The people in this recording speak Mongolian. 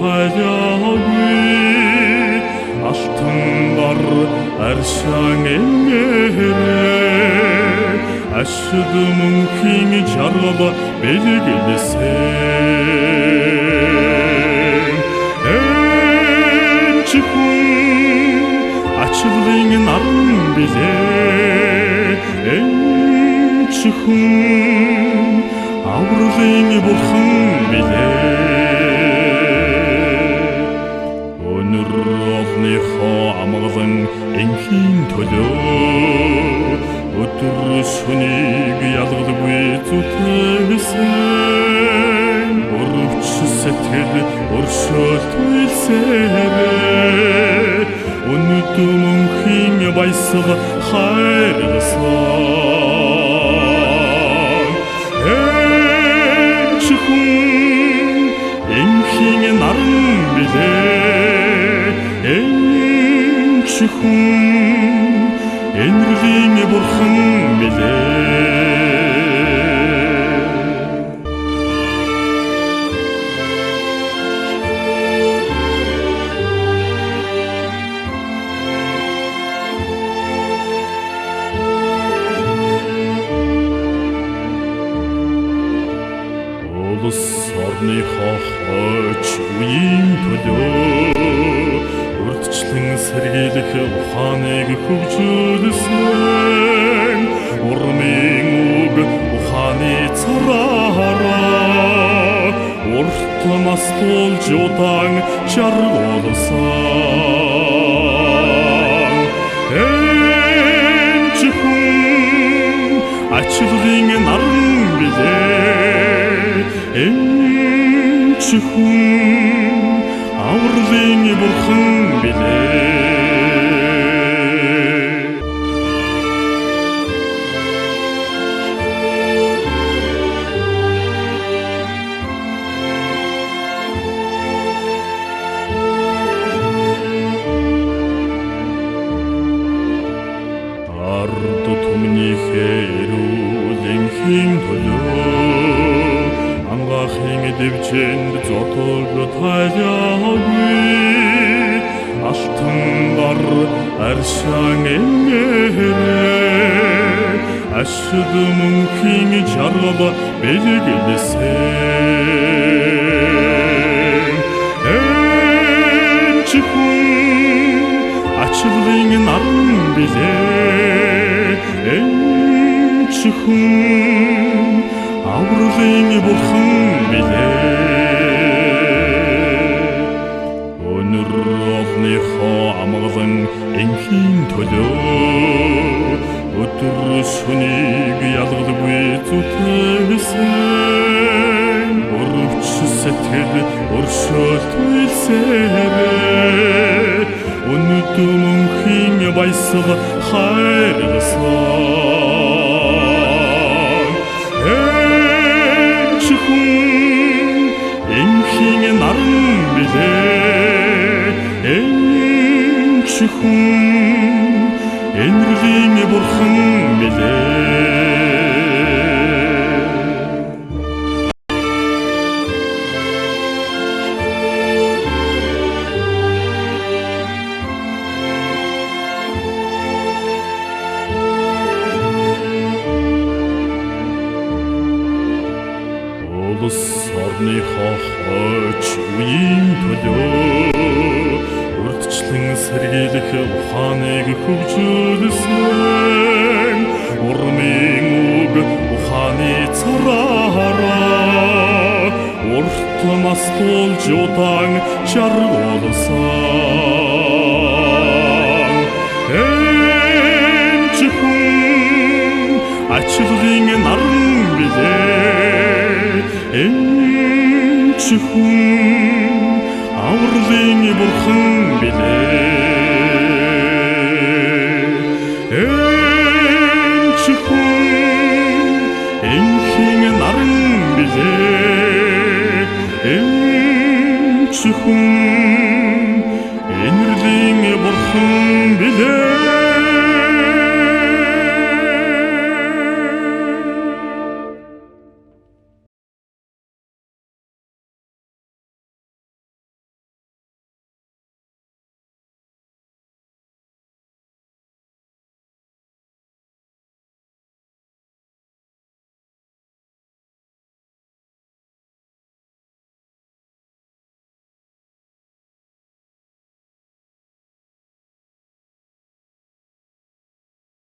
тайлаагүй алтан бар аршаан эмээрээ ашид мөнхийн жаргал бэлгэлсэн чихүн ачааллын наран билээ чихүн авралын бурхан билээ өнөр олныхоо амгалан энхийн төлөө өдөр шөнийг ялгалгүй зүтгэсэн өрөвч сэтгэл өршөөлтүүлсээрээ өнөдөө мөнхийн баясаг хайрласан чихүн энхийн наран билээ чихүн энэрлийн бурхан билээ улс орныхоо хойч үеийн төлөө урдчлан сэргийлэх ухааныг хөгжүүлсэн урмын үг ухааны цараараа урт нас болж удаан жаргуулсан чихүн ачааллын наран билээ чихүн авралын бурхан билээ ард түмнийхээ эрүүлийн хин төлөө амгаахын дэвжэнд зотог тайлаагүй алтан бар аршаан эмээрээ ашид мөнхийн жаргал бэлгэлсэн чихүн ачааллын наран билээ чихүн авралын бурхан билээ өнөр олныхоо амгалан энхийн төлөө өдөр шөнийг ялгалгүй зүтгэсэн өрөвч сэтгэл өршөөлтүүлсээрээ өнөдөө мөнхийн баясаг хайрласан чихүн энхийн наран билээ чихүн энэрлийн бурхан билээ улс орныхоо хойч үеийн төлөө урдчлан сэргийлэх ухааныг хөгжүүлсэн урмын үг ухааны цараараа урт нас болж удаан жаргуулсан чихүн ачааллын наран билээ чихүн авралын бурхан билээ чихүн энхийн наран билээ чихүн энэрлийн бурхан билээ